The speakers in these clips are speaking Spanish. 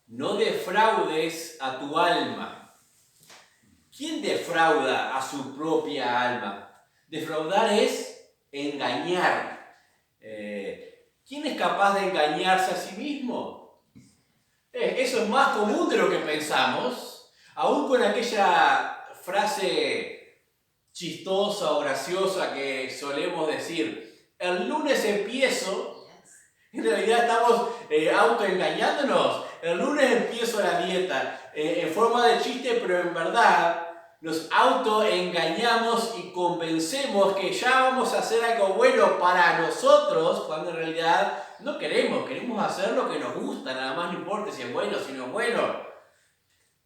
no defraudes a tu alma. ¿Quién defrauda a su propia alma? Defraudar es engañar. ¿Quién es capaz de engañarse a sí mismo? Eso es más común de lo que pensamos, aún con aquella frase chistosa o graciosa que solemos decir, el lunes empiezo. En realidad estamos autoengañándonos. El lunes empiezo la dieta en forma de chiste, pero en verdad nos autoengañamos y convencemos que ya vamos a hacer algo bueno para nosotros, cuando en realidad no queremos hacer lo que nos gusta, nada más, no importa si es bueno o si no es bueno.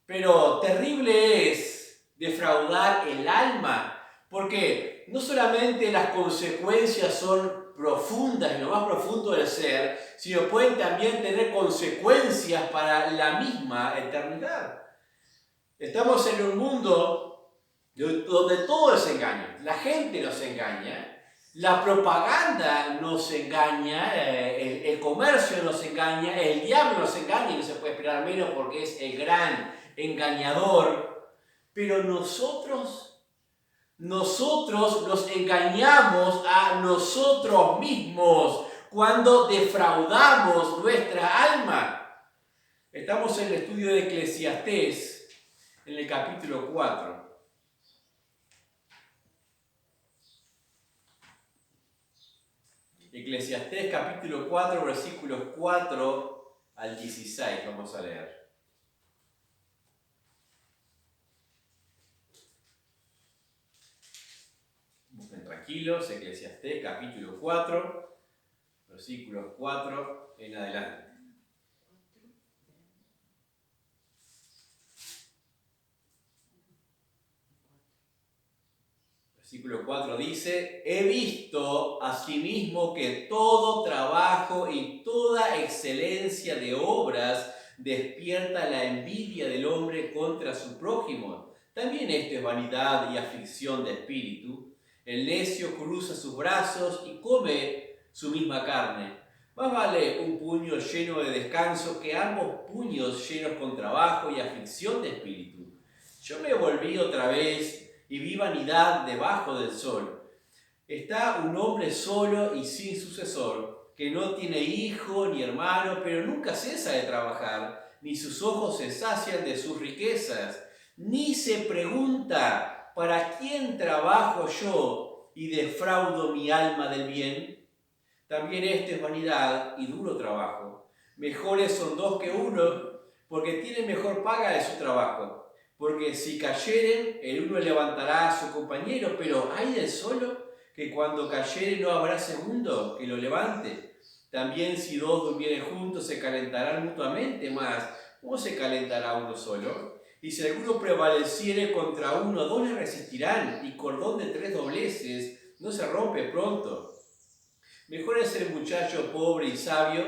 Pero terrible es defraudar el alma, porque no solamente las consecuencias son profundas, en lo más profundo del ser, sino pueden también tener consecuencias para la misma eternidad. Estamos en un mundo donde todo es engaño. La gente nos engaña, la propaganda nos engaña, el comercio nos engaña, el diablo nos engaña, y no se puede esperar menos porque es el gran engañador. Pero nosotros nos engañamos a nosotros mismos cuando defraudamos nuestra alma. Estamos en el estudio de Eclesiastés, en el capítulo 4. Eclesiastés capítulo 4, versículos 4 al 16, vamos a leer. Busquen tranquilos, Eclesiastés capítulo 4, versículos 4 en adelante. Versículo 4 dice, he visto asimismo que todo trabajo y toda excelencia de obras despierta la envidia del hombre contra su prójimo. También esto es vanidad y aflicción de espíritu. El necio cruza sus brazos y come su misma carne. Más vale un puño lleno de descanso que ambos puños llenos con trabajo y aflicción de espíritu. Yo me volví otra vez y vi vanidad debajo del sol. Está un hombre solo y sin sucesor, que no tiene hijo ni hermano, pero nunca cesa de trabajar, ni sus ojos se sacian de sus riquezas, ni se pregunta, ¿para quién trabajo yo y defraudo mi alma del bien? También esto es vanidad y duro trabajo. Mejores son dos que uno, porque tienen mejor paga de su trabajo. Porque si cayeren, el uno levantará a su compañero, pero hay del solo, que cuando cayere no habrá segundo que lo levante. También si dos durmieren juntos, se calentarán mutuamente más. ¿Cómo se calentará uno solo? Y si alguno prevaleciere contra uno, dos le resistirán, y cordón de 3 dobleces no se rompe pronto. Mejor es el muchacho pobre y sabio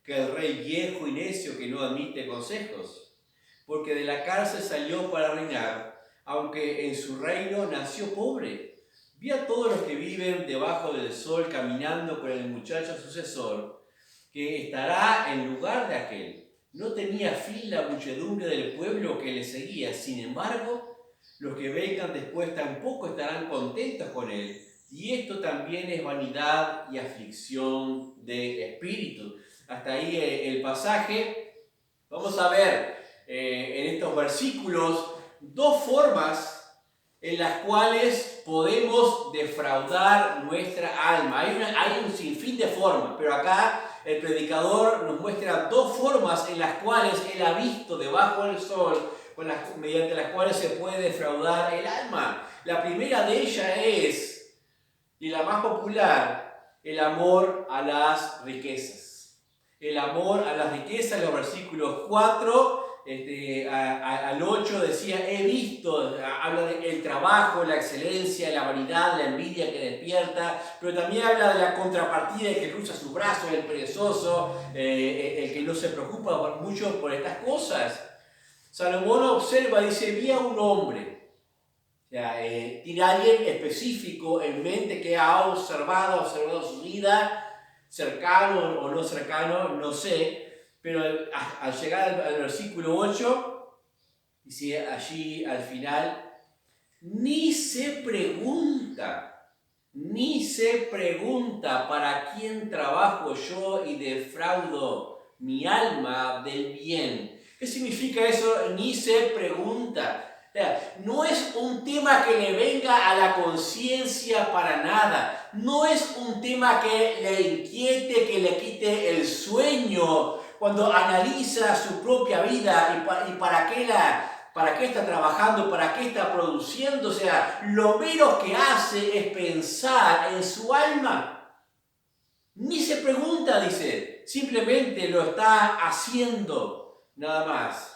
que el rey viejo y necio que no admite consejos. Porque de la cárcel salió para reinar, aunque en su reino nació pobre. Vi a todos los que viven debajo del sol caminando con el muchacho sucesor, que estará en lugar de aquel. No tenía fin la muchedumbre del pueblo que le seguía, sin embargo, los que vengan después tampoco estarán contentos con él. Y esto también es vanidad y aflicción de espíritu. Hasta ahí el pasaje. Vamos a ver en estos versículos dos formas en las cuales podemos defraudar nuestra alma. Hay un sinfín de formas, pero acá el predicador nos muestra dos formas en las cuales él ha visto debajo del sol, mediante las cuales se puede defraudar el alma. La primera de ellas es, y la más popular, el amor a las riquezas. El amor a las riquezas, en los versículos 4 al 8 decía, he visto, habla del trabajo, la excelencia, la vanidad, la envidia que despierta, pero también habla de la contrapartida, el que cruza sus brazos, el perezoso, el que no se preocupa mucho por estas cosas. Salomón observa, dice, vi a un hombre, o sea, tiene a alguien específico en mente que ha observado su vida, cercano o no cercano, no sé, Pero al llegar al versículo 8, dice allí al final, ni se pregunta para quién trabajo yo y defraudo mi alma del bien. ¿Qué significa eso? Ni se pregunta. O sea, no es un tema que le venga a la conciencia para nada. No es un tema que le inquiete, que le quite el sueño cuando analiza su propia vida y para qué está trabajando, para qué está produciendo. O sea, lo menos que hace es pensar en su alma. Ni se pregunta, dice, simplemente lo está haciendo, nada más.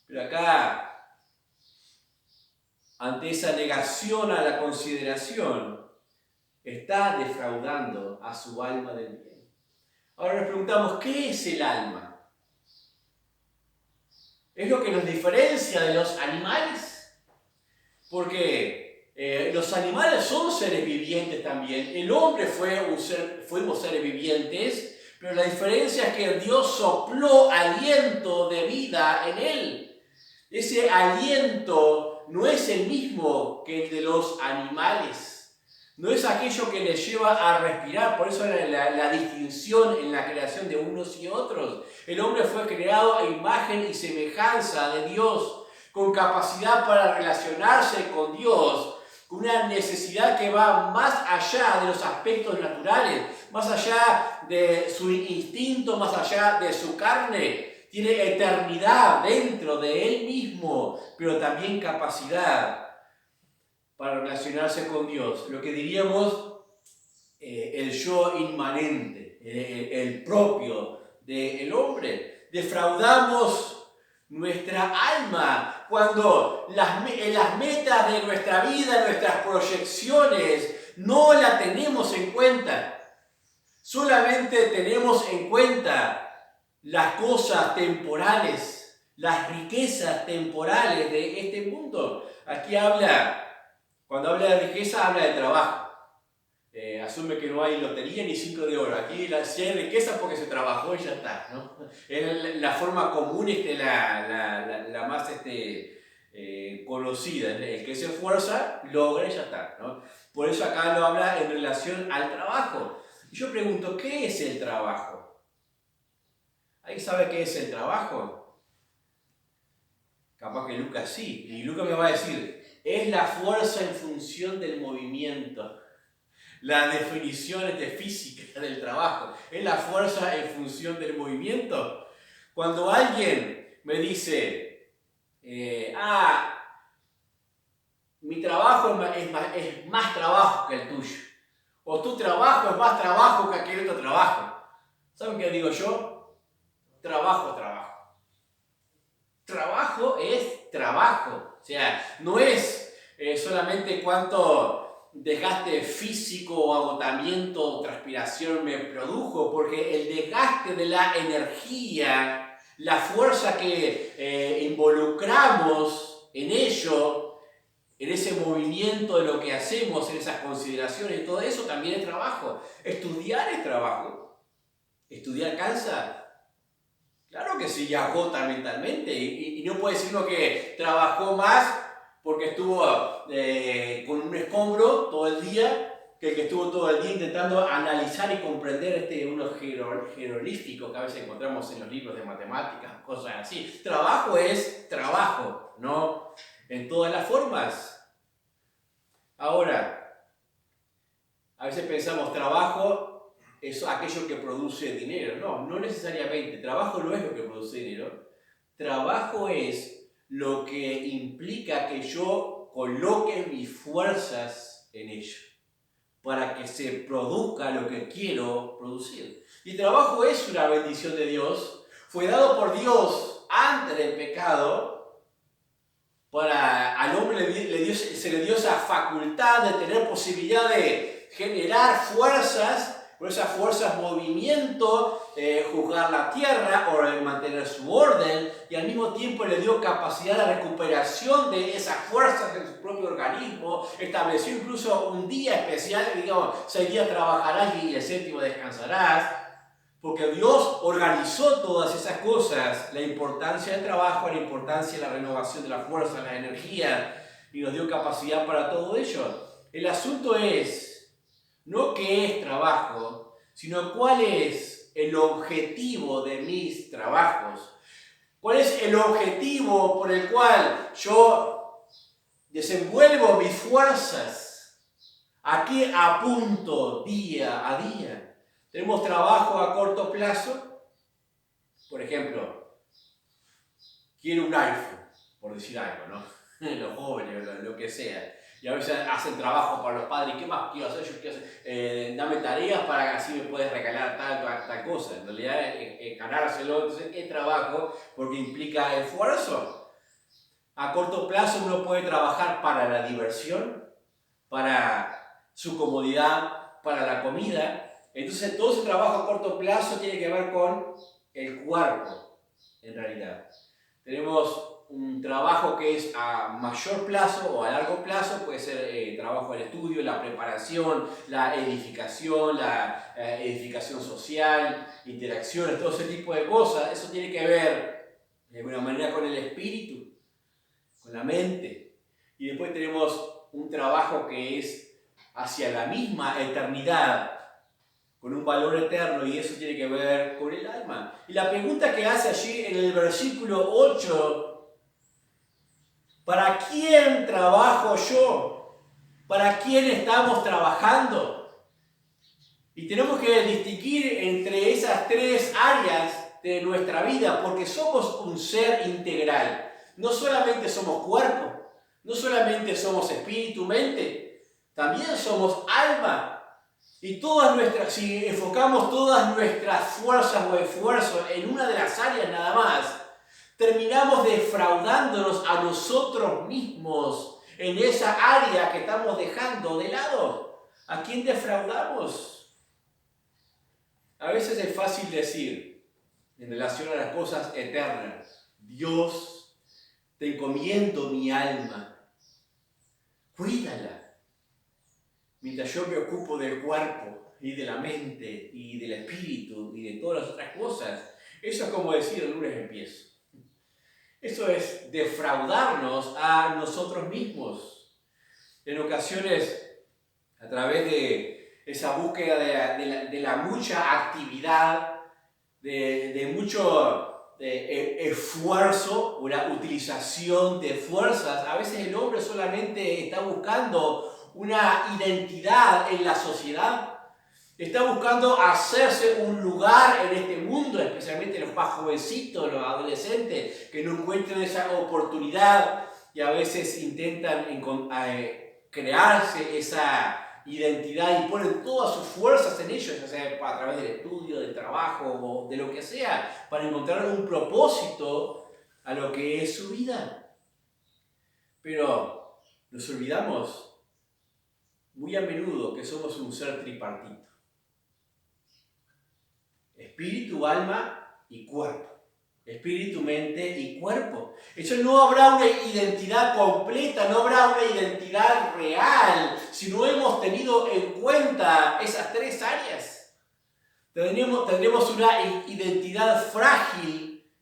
Pero acá, ante esa negación a la consideración, está defraudando a su alma del bien. Ahora nos preguntamos, ¿qué es el alma? ¿Es lo que nos diferencia de los animales? Porque los animales son seres vivientes también. El hombre fuimos seres vivientes, pero la diferencia es que Dios sopló aliento de vida en él. Ese aliento no es el mismo que el de los animales. No es aquello que les lleva a respirar. Por eso la distinción en la creación de unos y otros. El hombre fue creado a imagen y semejanza de Dios, con capacidad para relacionarse con Dios, con una necesidad que va más allá de los aspectos naturales, más allá de su instinto, más allá de su carne. Tiene eternidad dentro de él mismo, pero también capacidad para relacionarse con Dios. Lo que diríamos el yo inmanente, el propio del hombre. Defraudamos nuestra alma cuando las metas de nuestra vida, nuestras proyecciones, no la tenemos en cuenta. Solamente tenemos en cuenta las cosas temporales, las riquezas temporales de este mundo. Aquí cuando habla de riqueza, habla de trabajo. Asume que no hay lotería ni 5 de oro. Aquí si hay riqueza porque se trabajó y ya está, ¿no? Es la forma común, la más conocida. El que se esfuerza, logra y ya está, ¿no? Por eso acá lo habla en relación al trabajo. Y yo pregunto, ¿qué es el trabajo? ¿Alguien sabe qué es el trabajo? Capaz que Lucas sí. Y Lucas me va a decir, es la fuerza en función del movimiento. La definición física del trabajo. Es la fuerza en función del movimiento. Cuando alguien me dice, mi trabajo es más trabajo que el tuyo. O tu trabajo es más trabajo que aquel otro trabajo. ¿Saben qué digo yo? Trabajo. Trabajo es trabajo. O sea, no es solamente cuánto desgaste físico o agotamiento o transpiración me produjo, porque el desgaste de la energía, la fuerza que involucramos en ello, en ese movimiento de lo que hacemos, en esas consideraciones, todo eso también es trabajo. Estudiar es trabajo. ¿Estudiar cansa? Claro que sí, agota mentalmente y no puede decir uno que trabajó más porque estuvo con un escombro todo el día que el que estuvo todo el día intentando analizar y comprender unos jeroglíficos que a veces encontramos en los libros de matemáticas, cosas así. Trabajo es trabajo, ¿no? En todas las formas. Ahora, a veces pensamos trabajo es aquello que produce dinero. No necesariamente. Trabajo no es lo que produce dinero. Trabajo es lo que implica que yo coloque mis fuerzas en ello para que se produzca lo que quiero producir. Y el trabajo es una bendición de Dios. Fue dado por Dios antes del pecado. Al hombre se le dio esa facultad de tener posibilidad de generar fuerzas. Por esas fuerzas, movimiento, juzgar la tierra o mantener su orden, y al mismo tiempo le dio capacidad de recuperación de esas fuerzas en su propio organismo. Estableció incluso un día especial, digamos, 6 días trabajarás y el 7º descansarás. Porque Dios organizó todas esas cosas, la importancia del trabajo, la importancia de la renovación de la fuerza, la energía, y nos dio capacidad para todo ello. El asunto es no qué es trabajo, sino cuál es el objetivo de mis trabajos. ¿Cuál es el objetivo por el cual yo desenvuelvo mis fuerzas? ¿A qué apunto día a día? Tenemos trabajo a corto plazo. Por ejemplo, quiero un iPhone, por decir algo, ¿no? Los jóvenes, lo que sea. Y a veces hacen trabajo para los padres. ¿Qué más quiero hacer? Yo quiero hacer, dame tareas para que así me puedes regalar tal cosa. En realidad, ganárselo. Entonces, es trabajo porque implica esfuerzo. A corto plazo uno puede trabajar para la diversión, para su comodidad, para la comida. Entonces, todo ese trabajo a corto plazo tiene que ver con el cuerpo, en realidad. Tenemos un trabajo que es a mayor plazo o a largo plazo, puede ser trabajo del estudio, la preparación, la edificación social, interacciones, todo ese tipo de cosas. Eso tiene que ver de alguna manera con el espíritu, con la mente. Y después tenemos un trabajo que es hacia la misma eternidad, con un valor eterno, y eso tiene que ver con el alma. Y la pregunta que hace allí en el versículo 8, ¿para quién trabajo yo? ¿Para quién estamos trabajando? Y tenemos que distinguir entre esas tres áreas de nuestra vida, porque somos un ser integral. No solamente somos cuerpo, no solamente somos espíritu, mente, también somos alma. Y si enfocamos todas nuestras fuerzas o esfuerzos en una de las áreas nada más, terminamos defraudándonos a nosotros mismos en esa área que estamos dejando de lado. ¿A quién defraudamos? A veces es fácil decir, en relación a las cosas eternas, Dios, te encomiendo mi alma, cuídala. Mientras yo me ocupo del cuerpo y de la mente y del espíritu y de todas las otras cosas, eso es como decir el lunes empiezo. Eso es defraudarnos a nosotros mismos. En ocasiones, a través de esa búsqueda de la mucha actividad, de mucho esfuerzo o la utilización de fuerzas, a veces el hombre solamente está buscando una identidad en la sociedad, está buscando hacerse un lugar en este mundo, especialmente los más jovencitos, los adolescentes, que no encuentran esa oportunidad y a veces intentan crearse esa identidad y ponen todas sus fuerzas en ello, ya sea a través del estudio, del trabajo o de lo que sea, para encontrar un propósito a lo que es su vida. Pero nos olvidamos muy a menudo que somos un ser tripartito. Espíritu, alma y cuerpo. Espíritu, mente y cuerpo. Eso no habrá una identidad completa, no habrá una identidad real si no hemos tenido en cuenta esas tres áreas. Tendremos una identidad frágil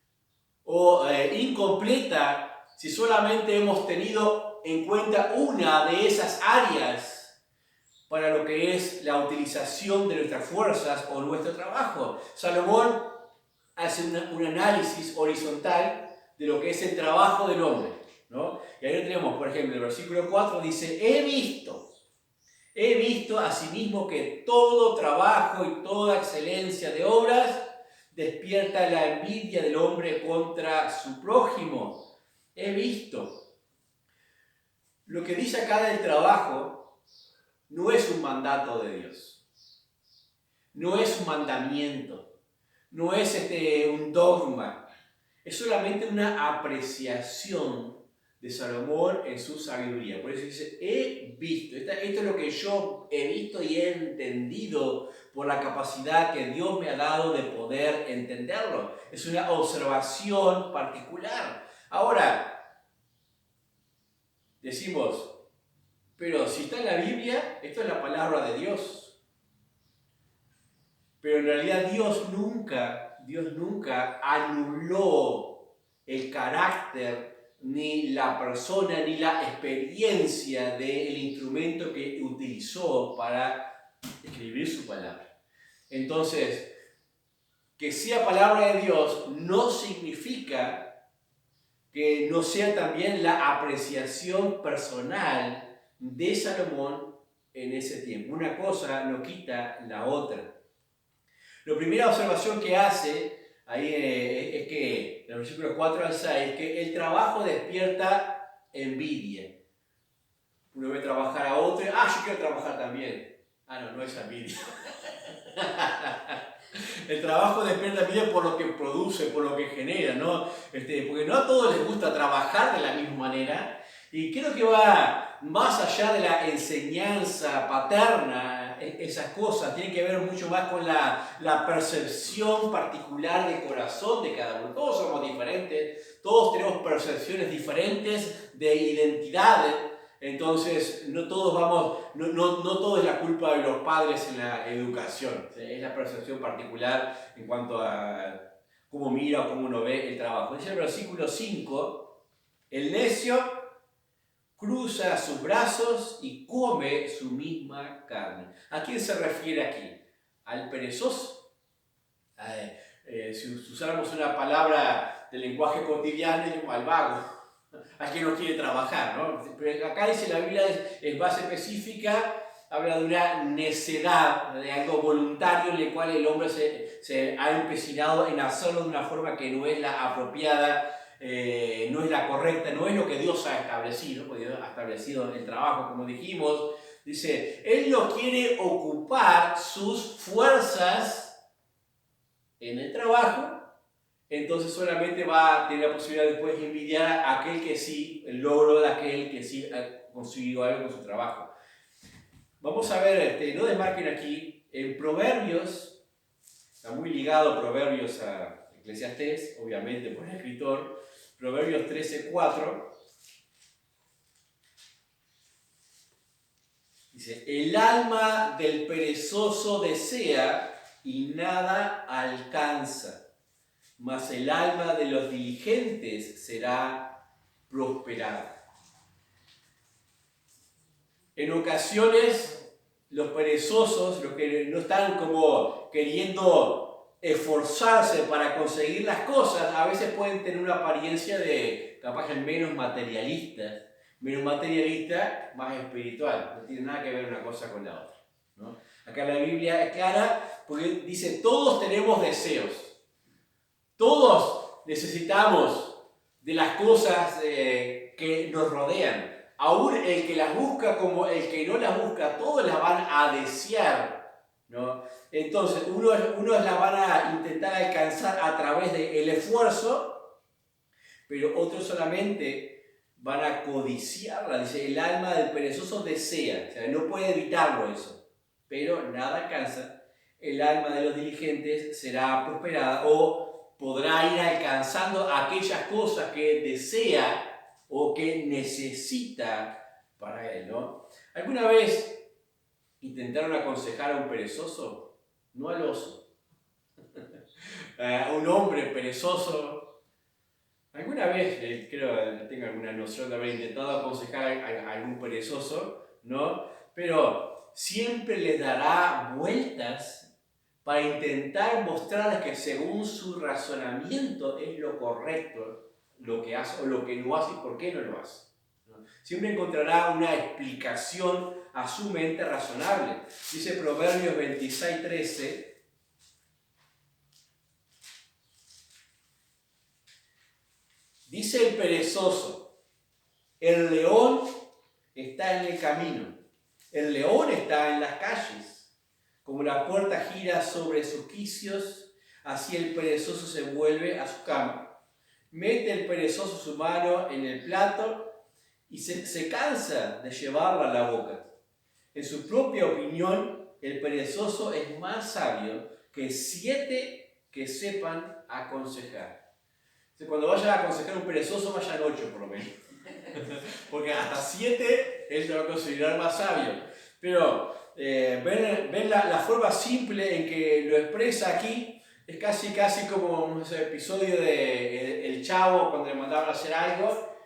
o incompleta si solamente hemos tenido en cuenta una de esas áreas para lo que es la utilización de nuestras fuerzas o nuestro trabajo. Salomón hace un análisis horizontal de lo que es el trabajo del hombre, ¿no? Y ahí lo tenemos, por ejemplo, el versículo 4 dice, he visto asimismo que todo trabajo y toda excelencia de obras despierta la envidia del hombre contra su prójimo. He visto. Lo que dice acá del trabajo no es un mandato de Dios, no es un mandamiento, no es un dogma, es solamente una apreciación de Salomón en su sabiduría. Por eso dice, he visto, esto es lo que yo he visto y he entendido por la capacidad que Dios me ha dado de poder entenderlo. Es una observación particular. Ahora, decimos, pero si está en la Biblia, esto es la palabra de Dios. Pero en realidad Dios nunca anuló el carácter, ni la persona, ni la experiencia del instrumento que utilizó para escribir su palabra. Entonces, que sea palabra de Dios no significa que no sea también la apreciación personal de Salomón en ese tiempo. Una cosa no quita la otra. La primera observación que hace ahí es que, en el versículo 4 al 6, que el trabajo despierta envidia. Uno ve trabajar a otro, yo quiero trabajar también. No es envidia. El trabajo despierta envidia por lo que produce, por lo que genera, ¿no? Porque no a todos les gusta trabajar de la misma manera, y creo que va más allá de la enseñanza paterna, esas cosas, tienen que ver mucho más con la percepción particular del corazón de cada uno. Todos somos diferentes, todos tenemos percepciones diferentes de identidades. Entonces, no todo es la culpa de los padres en la educación. Es la percepción particular en cuanto a cómo mira o cómo uno ve el trabajo. Dice el versículo 5, el necio cruza sus brazos y come su misma carne. ¿A quién se refiere aquí? Al perezoso. Si usáramos una palabra del lenguaje cotidiano, al vago. Al que no quiere trabajar, ¿no? Pero acá dice la Biblia, es base específica, habla de una necedad, de algo voluntario en el cual el hombre se ha empecinado en hacerlo de una forma que no es la apropiada, no es la correcta, no es lo que Dios ha establecido, porque Dios ha establecido el trabajo, como dijimos. Dice, Él no quiere ocupar sus fuerzas en el trabajo. Entonces solamente va a tener la posibilidad después de envidiar a aquel que sí, el logro de aquel que sí ha conseguido algo con su trabajo. Vamos a ver, no desmarquen aquí, en Proverbios, está muy ligado Proverbios a Eclesiastés, obviamente por el escritor, Proverbios 13:4, dice, el alma del perezoso desea y nada alcanza, mas el alma de los diligentes será prosperada. En ocasiones, los perezosos, los que no están como queriendo esforzarse para conseguir las cosas, a veces pueden tener una apariencia de capaz que menos materialista, más espiritual. No tiene nada que ver una cosa con la otra, ¿no? Acá la Biblia es clara porque dice, todos tenemos deseos. Todos necesitamos de las cosas que nos rodean. Aún el que las busca como el que no las busca, todos las van a desear, ¿no? Entonces, unos las van a intentar alcanzar a través del esfuerzo, pero otros solamente van a codiciarla. Dice, el alma del perezoso desea, o sea, no puede evitarlo eso, pero nada alcanza. El alma de los diligentes será prosperada o podrá ir alcanzando aquellas cosas que desea o que necesita para él, ¿no? ¿Alguna vez intentaron aconsejar a un perezoso? No al oso. A un hombre perezoso. ¿Alguna vez, creo que tengo alguna noción de haber intentado aconsejar a algún perezoso, ¿no? Pero siempre les dará vueltas para intentar mostrarles que según su razonamiento es lo correcto lo que hace o lo que no hace y por qué no lo hace, ¿no? Siempre encontrará una explicación a su mente razonable. Dice Proverbios 26:13, dice el perezoso, el león está en el camino, el león está en las calles. Como la puerta gira sobre sus quicios, así el perezoso se vuelve a su cama. Mete el perezoso su mano en el plato y se cansa de llevarla a la boca. En su propia opinión, el perezoso es más sabio que 7 que sepan aconsejar. Entonces, cuando vayan a aconsejar a un perezoso, vayan 8 por lo menos. Porque hasta 7 él se va a considerar más sabio. Pero ven la forma simple en que lo expresa aquí. Es casi como un episodio de El Chavo cuando le mandaban a hacer algo.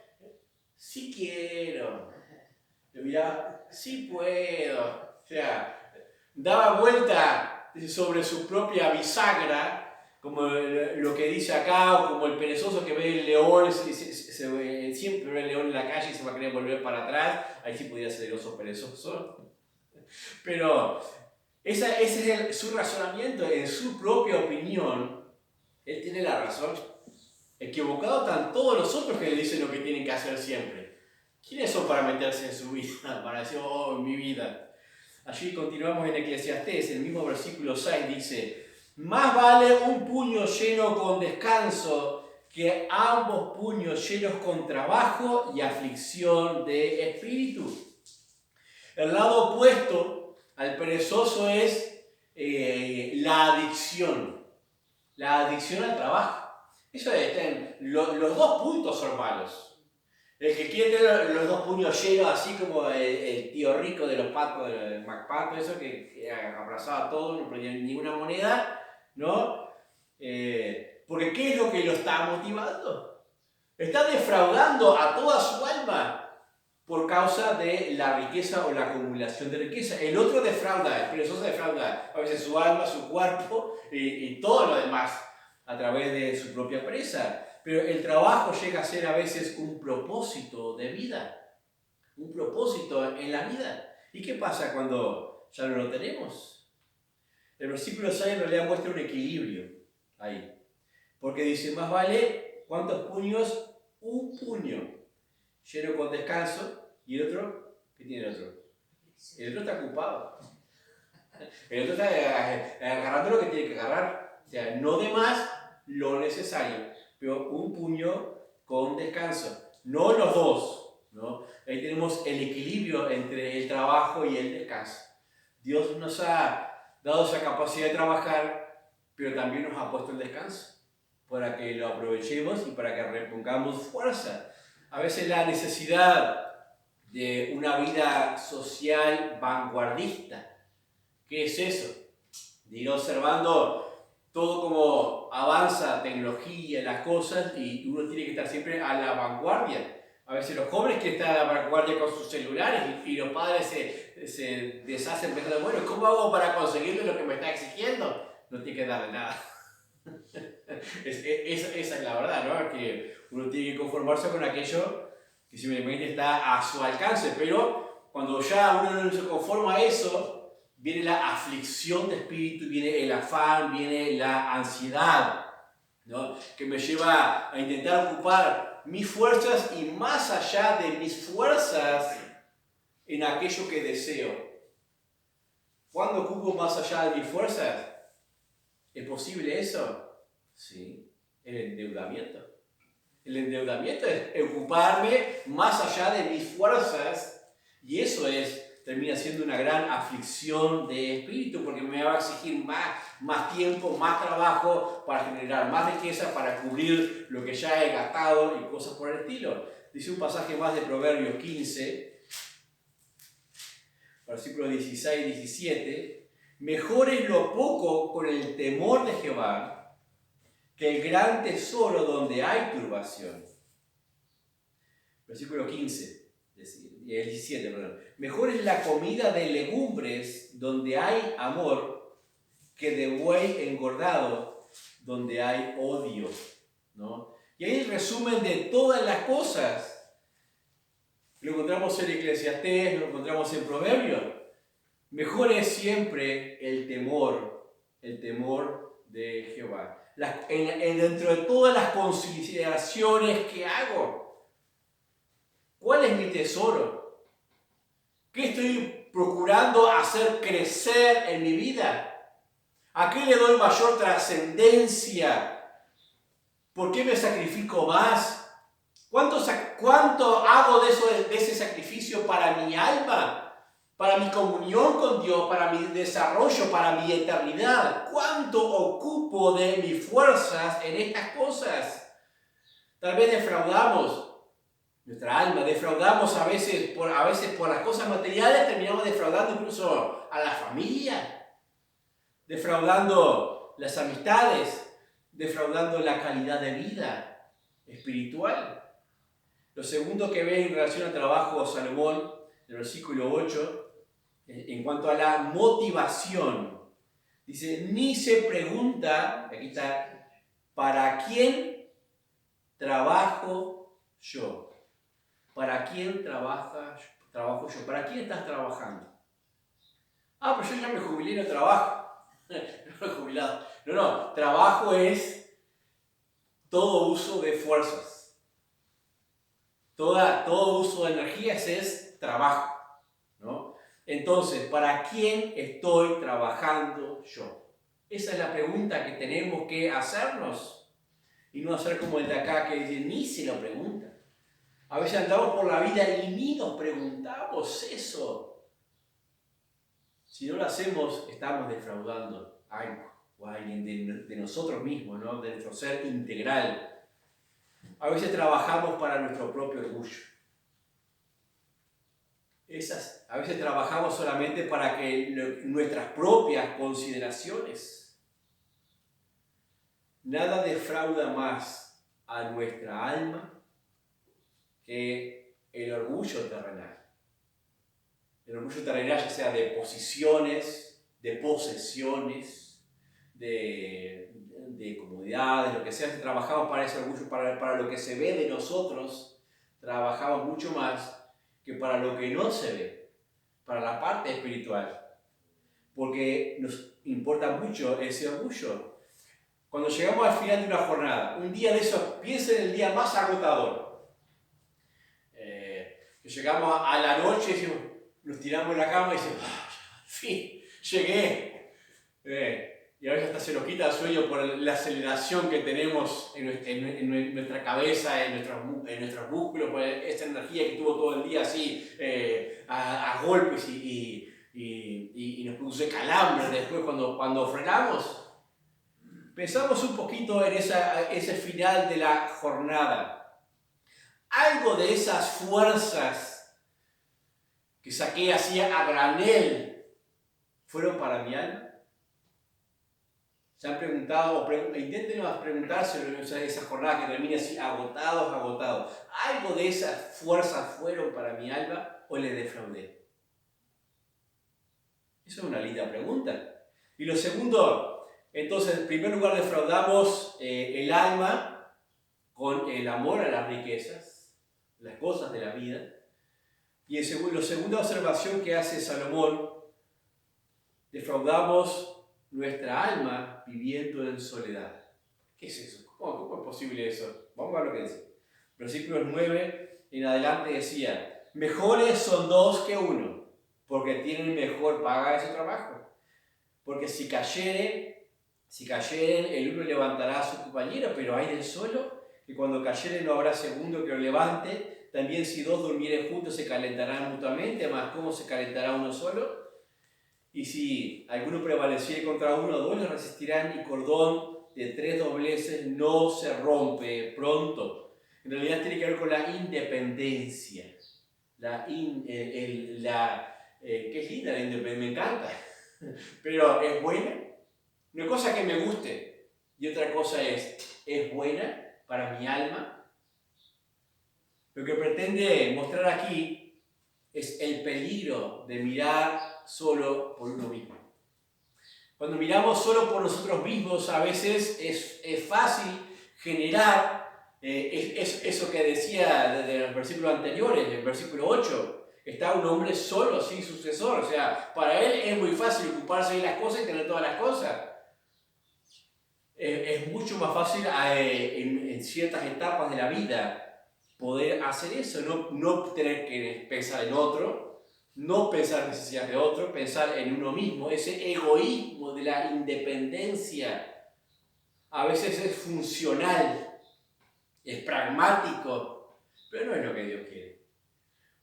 Sí quiero. Ya, sí puedo. O sea, daba vuelta sobre su propia bisagra, como lo que dice acá, o como el perezoso que ve el león, siempre ve el león en la calle y se va a querer volver para atrás. Ahí sí podía ser el oso perezoso. Pero ese es su razonamiento, en su propia opinión, él tiene la razón. Equivocados están todos los otros que le dicen lo que tienen que hacer siempre. ¿Quiénes son para meterse en su vida? Para decir, oh, mi vida. Allí continuamos en Eclesiastés, el mismo versículo 6 dice, más vale un puño lleno con descanso que ambos puños llenos con trabajo y aflicción de espíritu. El lado opuesto al perezoso es la adicción al trabajo. Eso es, los dos puntos son malos. El que quiere tener los dos puños llenos, así como el tío rico de los patos, del MacPato, eso que abrazaba todo, no ponía ni una moneda, ¿no? Porque ¿qué es lo que lo está motivando? Está defraudando a toda su alma por causa de la riqueza o la acumulación de riqueza. El otro defrauda, el perezoso defrauda a veces su alma, su cuerpo y todo lo demás a través de su propia presa. Pero el trabajo llega a ser a veces un propósito de vida, un propósito en la vida. ¿Y qué pasa cuando ya no lo tenemos? El versículo 6 en realidad muestra un equilibrio ahí. Porque dice, más vale, ¿cuántos puños? Un puño lleno con descanso. ¿Y el otro? ¿Qué tiene el otro? El otro está ocupado. El otro está agarrando lo que tiene que agarrar. O sea, no de más lo necesario, pero un puño con descanso. No los dos, ¿no? Ahí tenemos el equilibrio entre el trabajo y el descanso. Dios nos ha dado esa capacidad de trabajar, pero también nos ha puesto el descanso para que lo aprovechemos y para que repongamos fuerza. A veces la necesidad de una vida social vanguardista. ¿Qué es eso? De ir observando todo como avanza tecnología, las cosas, y uno tiene que estar siempre a la vanguardia. A veces los jóvenes que están a la vanguardia con sus celulares y los padres se deshacen pensando, bueno, ¿cómo hago para conseguirle lo que me está exigiendo? No tiene que darle nada. Esa es la verdad, ¿no? Que uno tiene que conformarse con aquello que simplemente está a su alcance, pero cuando ya uno no se conforma a eso, viene la aflicción de espíritu, viene el afán, viene la ansiedad, ¿no? Que me lleva a intentar ocupar mis fuerzas y más allá de mis fuerzas en aquello que deseo. ¿Cuándo ocupo más allá de mis fuerzas? ¿Es posible eso? Sí, el endeudamiento. El endeudamiento es ocuparme más allá de mis fuerzas y eso termina siendo una gran aflicción de espíritu porque me va a exigir más tiempo, más trabajo para generar más riqueza, para cubrir lo que ya he gastado y cosas por el estilo. Dice un pasaje más de Proverbios 15, versículos 16 y 17. Mejor es lo poco con el temor de Jehová que el gran tesoro donde hay turbación. Versículo 15, el 17, perdón. Mejor es la comida de legumbres donde hay amor que de buey engordado donde hay odio, ¿no? Y ahí el resumen de todas las cosas. Lo encontramos en Eclesiastés, lo encontramos en Proverbios. Mejor es siempre el temor de Jehová. Dentro de todas las consideraciones que hago, ¿cuál es mi tesoro? ¿Qué estoy procurando hacer crecer en mi vida? ¿A qué le doy mayor trascendencia? ¿Por qué me sacrifico más? ¿Cuánto hago de ese sacrificio para mi alma? Para mi comunión con Dios, para mi desarrollo, para mi eternidad. ¿Cuánto ocupo de mis fuerzas en estas cosas? Tal vez defraudamos nuestra alma. Defraudamos a veces por las cosas materiales, terminamos defraudando incluso a la familia, defraudando las amistades, defraudando la calidad de vida espiritual. Lo segundo que ve en relación al trabajo Salomón, en el versículo 8, en cuanto a la motivación, dice, ni se pregunta, aquí está, ¿para quién trabajo yo? ¿Para quién trabajo yo? ¿Para quién estás trabajando? Ah, pero yo ya me jubilé, no trabajo. No he jubilado. No, trabajo es todo uso de fuerzas. Todo uso de energías es trabajo, ¿no? Entonces, ¿para quién estoy trabajando yo? Esa es la pregunta que tenemos que hacernos. Y no hacer como el de acá que dice, ni se lo pregunta. A veces andamos por la vida y ni nos preguntamos eso. Si no lo hacemos, estamos defraudando algo o a alguien de nosotros mismos, ¿no? De nuestro ser integral. A veces trabajamos para nuestro propio orgullo. A veces trabajamos solamente para que nuestras propias consideraciones. Nada defrauda más a nuestra alma que el orgullo terrenal. El orgullo terrenal, ya sea de posiciones, de posesiones, de comodidades, lo que sea, si trabajamos para ese orgullo, para lo que se ve de nosotros, trabajamos mucho más que para lo que no se ve, para la parte espiritual. Porque nos importa mucho ese orgullo. Cuando llegamos al final de una jornada, un día de esos, piensen en el día más agotador. Que llegamos a la noche y decimos, nos tiramos en la cama y decimos, en fin, llegué. Y a veces hasta se nos quita el sueño por la aceleración que tenemos en nuestra cabeza, en nuestros músculos, por esa energía que tuvo todo el día así, a golpes y nos produce calambres después cuando frenamos. Pensamos un poquito en ese final de la jornada. Algo de esas fuerzas que saqué así a granel fueron para mi alma. ¿Se han preguntado, intenten preguntárselo en esa jornada que termine así, agotados? ¿Algo de esas fuerzas fueron para mi alma o le defraudé? Eso es una linda pregunta. Y lo segundo, entonces, en primer lugar defraudamos el alma con el amor a las riquezas, las cosas de la vida. Y la segunda observación que hace Salomón, defraudamos nuestra alma viviendo en soledad. ¿Qué es eso? ¿Cómo es posible eso? Vamos a ver lo que dice. Versículos 9 en adelante decía, mejores son dos que uno, porque tienen mejor paga de su trabajo. Porque si cayeren, el uno levantará a su compañero, pero hay del solo, que cuando cayeren no habrá segundo que lo levante. También si dos durmieren juntos se calentarán mutuamente, mas ¿cómo se calentará uno solo? Y si alguno prevaleciere contra uno, dos le resistirán, y cordón de 3 dobleces no se rompe pronto. En realidad tiene que ver con la independencia. Que es linda la independencia, me encanta. Pero ¿es buena? Una cosa que me guste y otra cosa ¿es buena para mi alma? Lo que pretende mostrar aquí es el peligro de mirar solo por uno mismo. Cuando miramos solo por nosotros mismos, a veces es fácil generar eso que decía desde los versículos anteriores, el versículo 8. Está un hombre solo, sin sucesor. O sea, para él es muy fácil ocuparse de las cosas y tener todas las cosas. Es mucho más fácil en ciertas etapas de la vida poder hacer eso, no tener que pensar en otro, no pensar en necesidades de otro, pensar en uno mismo. Ese egoísmo de la independencia a veces es funcional, es pragmático, pero no es lo que Dios quiere.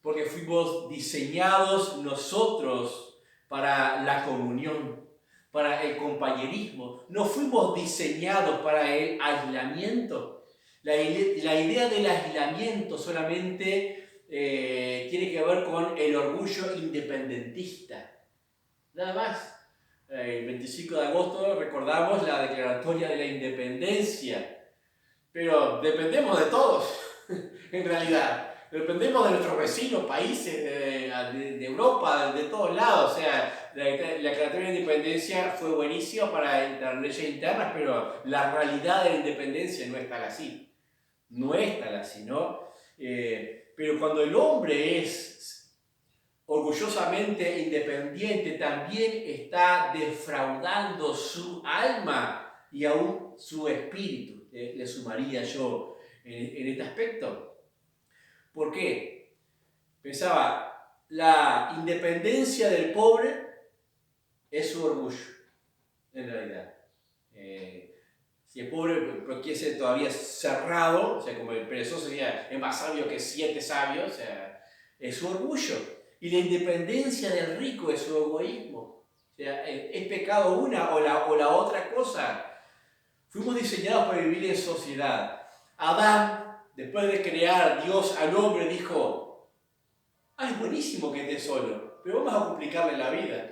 Porque fuimos diseñados nosotros para la comunión, para el compañerismo. No fuimos diseñados para el aislamiento. La idea del aislamiento solamente tiene que ver con el orgullo independentista. Nada más. El 25 de agosto recordamos la declaratoria de la independencia, pero dependemos de todos, en realidad. Dependemos de nuestros vecinos, países, de Europa, de todos lados. O sea, la declaratoria de independencia fue buenísima para las leyes internas, pero la realidad de la independencia no es tal así. No es tal así, ¿no? Pero cuando el hombre es orgullosamente independiente, también está defraudando su alma y aún su espíritu, le sumaría yo en este aspecto. ¿Por qué? Pensaba, la independencia del pobre es su orgullo, en realidad. Si el pobre quiere ser todavía cerrado, o sea, como el perezoso sería, es más sabio que 7 sabios, o sea, es su orgullo. Y la independencia del rico es su egoísmo. O sea, ¿es pecado una o la otra cosa? Fuimos diseñados para vivir en sociedad. Adán, después de crear Dios al hombre, dijo, es buenísimo que esté solo, pero vamos a complicarle la vida.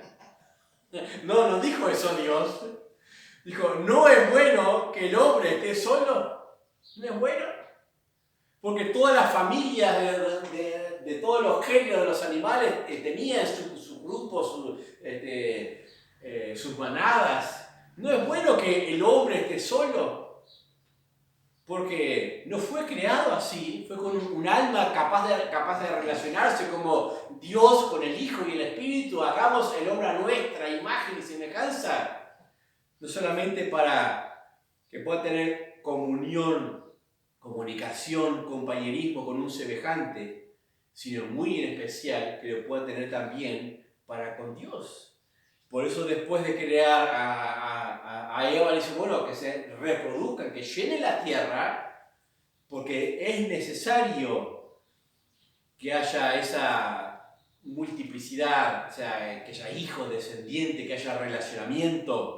No, nos dijo eso Dios. Dijo, no es bueno que el hombre esté solo. No es bueno. Porque todas las familias de todos los géneros de los animales tenían su grupo, sus manadas. No es bueno que el hombre esté solo. Porque no fue creado así, fue con un alma capaz de relacionarse como Dios con el Hijo y el Espíritu. Hagamos el hombre a nuestra imagen y semejanza. No solamente para que pueda tener comunión, comunicación, compañerismo con un semejante, sino muy en especial que lo pueda tener también para con Dios. Por eso después de crear a Eva, le dice, bueno, que se reproduzcan, que llenen la tierra, porque es necesario que haya esa multiplicidad, o sea, que haya hijos descendientes, que haya relacionamiento.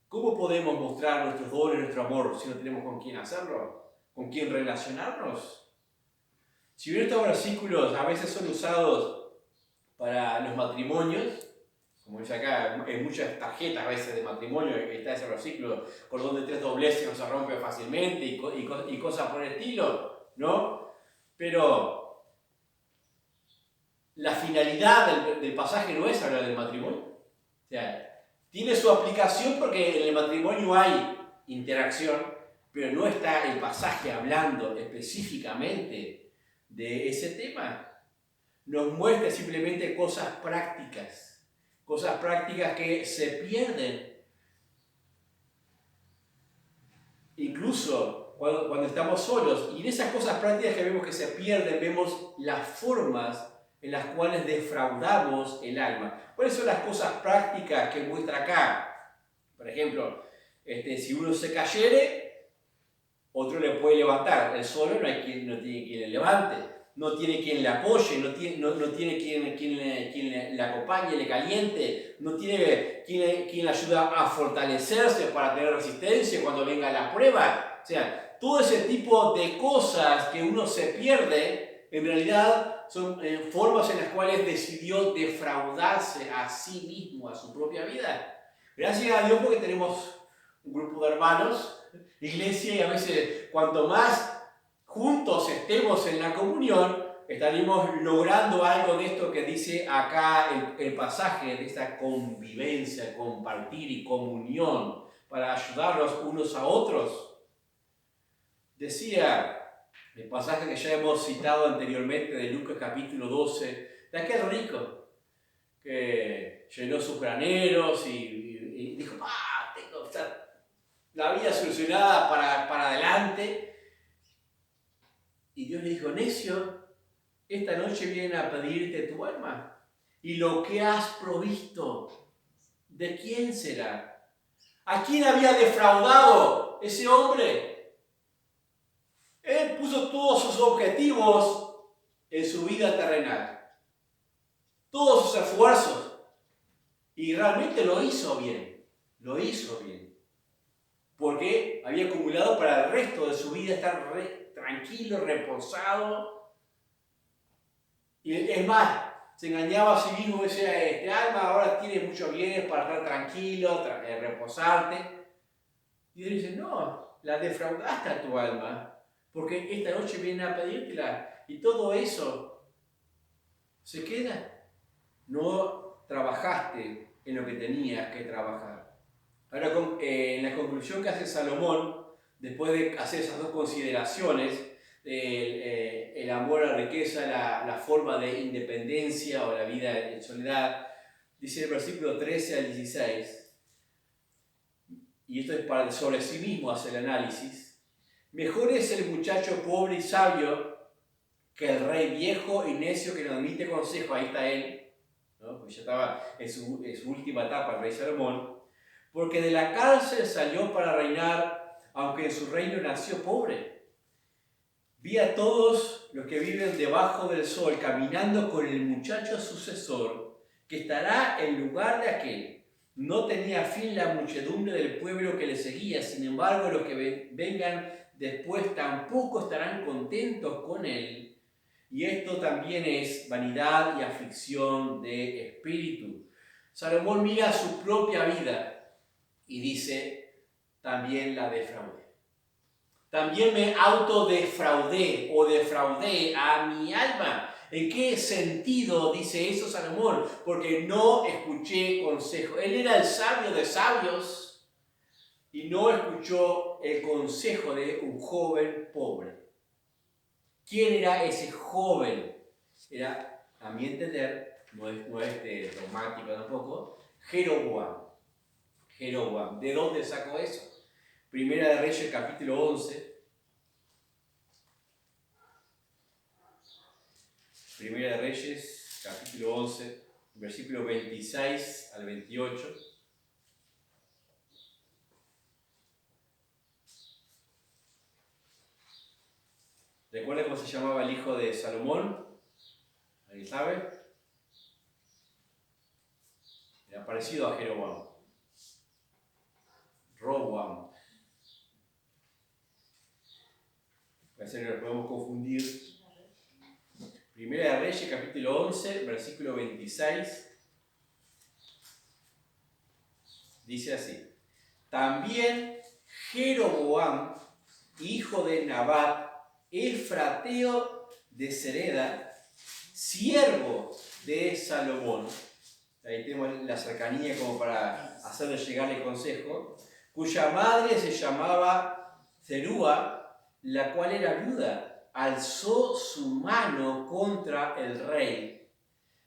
¿Cómo podemos mostrar nuestros dones, nuestro amor, si no tenemos con quién hacerlo? ¿Con quién relacionarnos? Si bien estos versículos a veces son usados para los matrimonios, como dice acá, en muchas tarjetas a veces de matrimonio está ese versículo, cordón de 3 dobleces no se rompe fácilmente y cosas por el estilo, ¿no? Pero la finalidad del pasaje no es hablar del matrimonio. O sea, tiene su aplicación porque en el matrimonio hay interacción, pero no está el pasaje hablando específicamente de ese tema. Nos muestra simplemente cosas prácticas que se pierden. Incluso cuando estamos solos, y en esas cosas prácticas que vemos que se pierden, vemos las formas en las cuales defraudamos el alma. ¿Cuáles son las cosas prácticas que muestra acá? Por ejemplo, si uno se cayere, otro le puede levantar. Él solo no tiene quien le levante, no tiene quien le apoye, no tiene quien le acompañe, le caliente, no tiene quien le ayuda a fortalecerse para tener resistencia cuando venga la prueba. O sea, todo ese tipo de cosas que uno se pierde, en realidad son formas en las cuales decidió defraudarse a sí mismo, a su propia vida. Gracias a Dios porque tenemos un grupo de hermanos, iglesia, y a veces cuanto más juntos estemos en la comunión, estaremos logrando algo de esto que dice acá el pasaje, de esta convivencia, compartir y comunión, para ayudarnos unos a otros. Decía el pasaje que ya hemos citado anteriormente de Lucas capítulo 12, de aquel rico que llenó sus graneros y dijo, tengo la vida solucionada para adelante. Y Dios le dijo, necio, esta noche vienen a pedirte tu alma. Y lo que has provisto, ¿de quién será? ¿A quién había defraudado ese hombre? Él puso todos sus objetivos en su vida terrenal, todos sus esfuerzos, y realmente lo hizo bien, porque había acumulado para el resto de su vida estar tranquilo, reposado. Y es más, se engañaba a sí mismo, decía, este alma ahora tiene muchos bienes para estar tranquilo, reposarte. Y Dios dice, no, la defraudaste a tu alma, porque esta noche viene a pedírtela. Y todo eso se queda. No trabajaste en lo que tenías que trabajar. Ahora, en la conclusión que hace Salomón, después de hacer esas dos consideraciones, el amor a la riqueza, la forma de independencia o la vida en soledad, dice el versículo 13 al 16, y esto es sobre sí mismo hace el análisis: mejor es el muchacho pobre y sabio que el rey viejo y necio que no admite consejo. Ahí está él, ¿no? Pues ya estaba en su última etapa el rey Salomón, porque de la cárcel salió para reinar, aunque en su reino nació pobre. Vi a todos los que viven debajo del sol caminando con el muchacho sucesor, que estará en lugar de aquel. No tenía fin la muchedumbre del pueblo que le seguía, sin embargo los que vengan después tampoco estarán contentos con él. Y esto también es vanidad y aflicción de espíritu. Salomón mira su propia vida y dice, también la defraudé. También me autodefraudé o defraudé a mi alma. ¿En qué sentido dice eso Salomón? Porque no escuché consejo. Él era el sabio de sabios y no escuchó el consejo de un joven pobre. ¿Quién era ese joven? Era, a mi entender, no es romántico tampoco, Jeroboam. Jeroboam. ¿De dónde sacó eso? Primera de Reyes, capítulo 11. Primera de Reyes, capítulo 11, versículo 26 al 28. ¿Recuerda cómo se llamaba el hijo de Salomón? ¿Alguien sabe? Era parecido a Jeroboam. Roboam. A veces nos podemos confundir. Primera de Reyes, capítulo 11, versículo 26. Dice así: también Jeroboam, hijo de Nabat, efrateo de Sereda, siervo de Salomón. Ahí tenemos la cercanía como para hacerle llegar el consejo, cuya madre se llamaba Zerúa, la cual era viuda, alzó su mano contra el rey.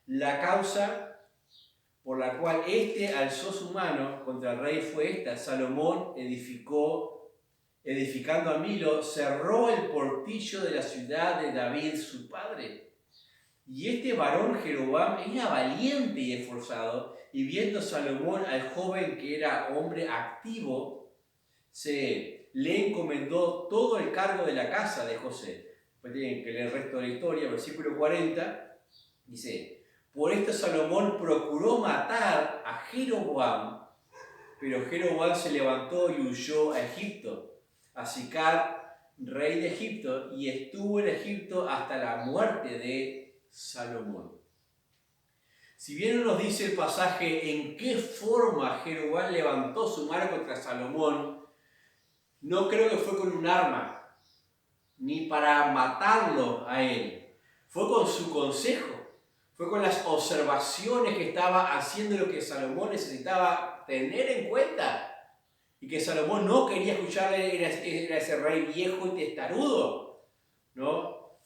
La causa por la cual éste alzó su mano contra el rey fue esta: Salomón edificando a Milo, cerró el portillo de la ciudad de David su padre. Y este varón Jeroboam era valiente y esforzado, y viendo Salomón al joven que era hombre activo, le encomendó todo el cargo de la casa de José. Después tienen que leer el resto de la historia, versículo 40, dice: por esto Salomón procuró matar a Jeroboam, pero Jeroboam se levantó y huyó a Egipto, a Sicar, rey de Egipto, y estuvo en Egipto hasta la muerte de Salomón. Si bien no nos dice el pasaje en qué forma Jeroboam levantó su mano contra Salomón, no creo que fue con un arma, ni para matarlo a él. Fue con su consejo, fue con las observaciones que estaba haciendo lo que Salomón necesitaba tener en cuenta. Y que Salomón no quería escucharle, era ese rey viejo y testarudo, ¿no?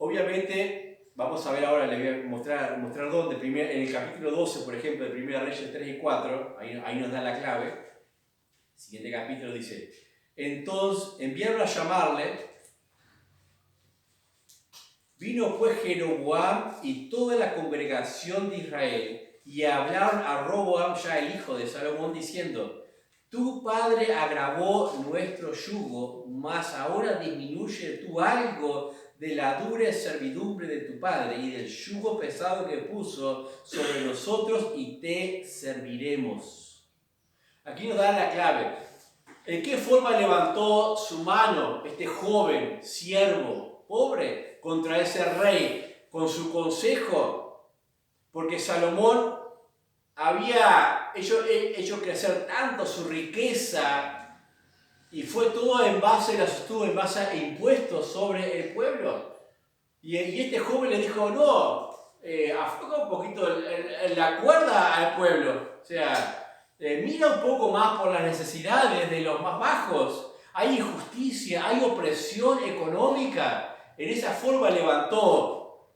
Obviamente, vamos a ver ahora, les voy a mostrar dónde. En el capítulo 12, por ejemplo, de 1 Reyes 3 y 4, ahí nos da la clave. El siguiente capítulo dice: entonces enviaron a llamarle. Vino pues Jeroboam y toda la congregación de Israel, y hablaron a Roboam, ya el hijo de Salomón, diciendo: tu padre agravó nuestro yugo, mas ahora disminuye tú algo de la dura servidumbre de tu padre y del yugo pesado que puso sobre nosotros, y te serviremos. Aquí nos da la clave. ¿En qué forma levantó su mano este joven, siervo, pobre, contra ese rey? Con su consejo. Porque Salomón había hecho crecer tanto su riqueza y fue todo en base, la sostuvo en base a impuestos sobre el pueblo. Y este joven le dijo, no, afloja un poquito la cuerda al pueblo. O sea, mira un poco más por las necesidades de los más bajos. Hay injusticia, hay opresión económica. En esa forma levantó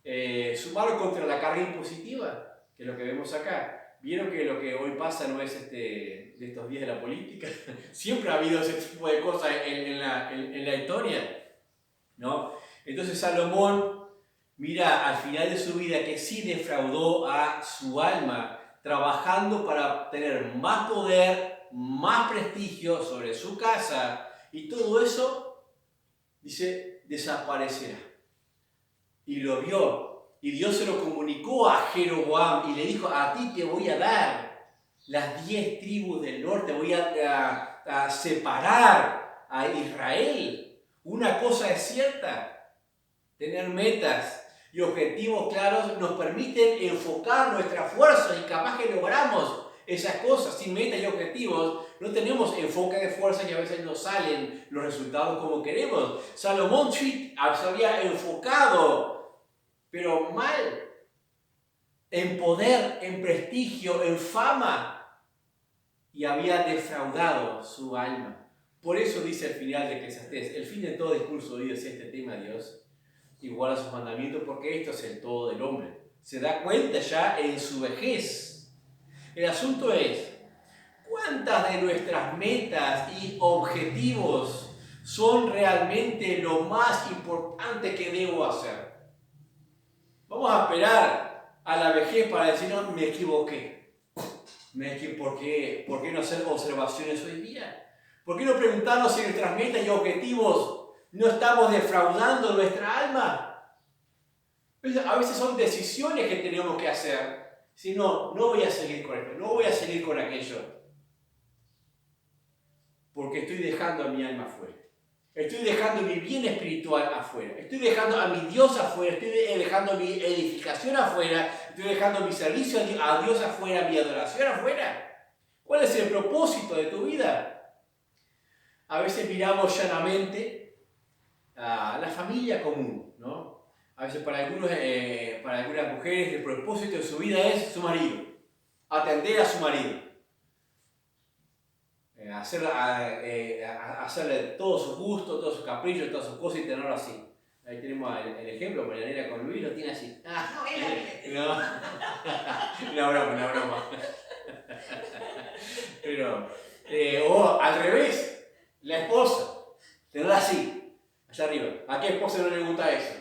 su mano contra la carga impositiva, que es lo que vemos acá. Vieron que lo que hoy pasa no es de estos días de la política. Siempre ha habido ese tipo de cosas en la historia, ¿no? Entonces Salomón mira al final de su vida que sí defraudó a su alma, trabajando para tener más poder, más prestigio sobre su casa, y todo eso, dice, desaparecerá. Y lo vio, y Dios se lo comunicó a Jeroboam y le dijo, a ti te voy a dar las 10 tribus del norte, voy a separar a Israel. Una cosa es cierta: tener metas y objetivos claros nos permiten enfocar nuestras fuerzas, y capaz que logramos esas cosas. Sin metas y objetivos no tenemos enfoque de fuerza y a veces no salen los resultados como queremos. Salomón se había enfocado, pero mal, en poder, en prestigio, en fama, y había defraudado su alma. Por eso dice al final de Eclesiastés, el fin de todo discurso oído es este: tema a Dios y guarda sus mandamientos, porque esto es el todo del hombre. Se da cuenta ya en su vejez. El asunto es, ¿cuántas de nuestras metas y objetivos son realmente lo más importante que debo hacer? Vamos a esperar a la vejez para decir, no, me equivoqué. ¿Por qué no hacer observaciones hoy día? ¿Por qué no preguntarnos si nuestras metas y objetivos no estamos defraudando nuestra alma? A veces son decisiones que tenemos que hacer. Si no voy a seguir con esto, no voy a seguir con aquello, porque estoy dejando a mi alma afuera. Estoy dejando mi bien espiritual afuera. Estoy dejando a mi Dios afuera. Estoy dejando mi edificación afuera. Estoy dejando mi servicio a Dios afuera, mi adoración afuera. ¿Cuál es el propósito de tu vida? A veces miramos llanamente a la familia común, ¿no? A veces para algunas mujeres el propósito de su vida es su marido, atender a su marido, hacerle todos sus gustos, todos sus caprichos, todas sus cosas y tenerlo así. Ahí tenemos el ejemplo, Marianela con Luis lo tiene así. No, una broma. Pero, o al revés, la esposa, tenerla así, allá arriba. ¿A qué esposa no le gusta eso?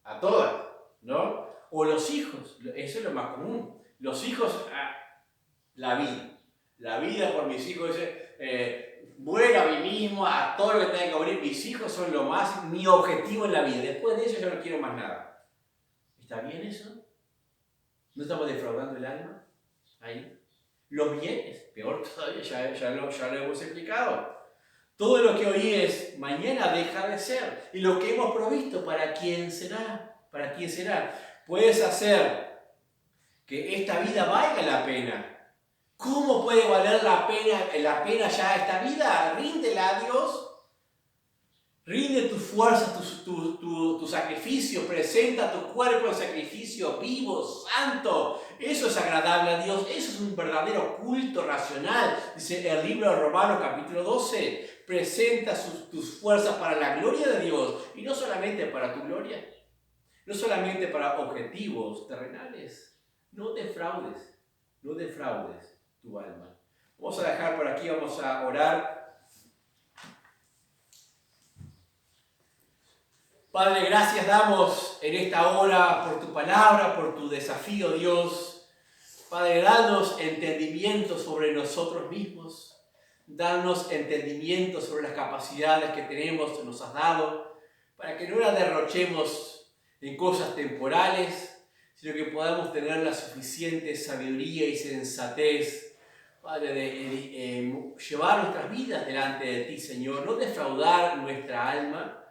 A todas, ¿no? O los hijos, eso es lo más común. Los hijos, la vida por mis hijos, muero a mí mismo, a todo lo que tenga que morir. Mis hijos son lo más, mi objetivo en la vida. Después de eso yo no quiero más nada. ¿Está bien eso? ¿No estamos defraudando el alma? Ahí. Los bienes, peor todavía, ya lo hemos explicado. Todo lo que hoy es, mañana deja de ser. Y lo que hemos provisto, ¿para quién será? ¿Para quién será? Puedes hacer que esta vida valga la pena. ¿Cómo puede valer la pena ya esta vida? Ríndela a Dios. Rinde tus fuerzas, tu sacrificio. Presenta tu cuerpo en sacrificio vivo, santo. Eso es agradable a Dios. Eso es un verdadero culto racional. Dice el libro de Romanos capítulo 12. Presenta tus fuerzas para la gloria de Dios. Y no solamente para tu gloria. No solamente para objetivos terrenales. No defraudes tu alma. Vamos a dejar por aquí, vamos a orar. Padre, gracias damos en esta hora por tu palabra, por tu desafío, Dios. Padre, danos entendimiento sobre nosotros mismos. Danos entendimiento sobre las capacidades que tenemos, nos has dado, para que no las derrochemos en cosas temporales, sino que podamos tener la suficiente sabiduría y sensatez Padre, llevar nuestras vidas delante de ti, Señor, no defraudar nuestra alma,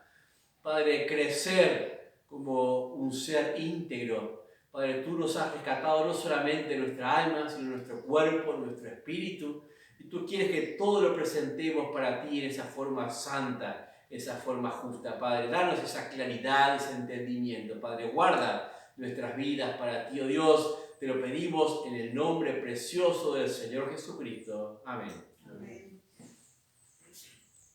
Padre, crecer como un ser íntegro. Padre, tú nos has rescatado no solamente nuestra alma, sino nuestro cuerpo, nuestro espíritu, y tú quieres que todo lo presentemos para ti en esa forma santa, esa forma justa. Padre, danos esa claridad, ese entendimiento. Padre, guarda nuestras vidas para ti, oh Dios. Te lo pedimos en el nombre precioso del Señor Jesucristo. Amén.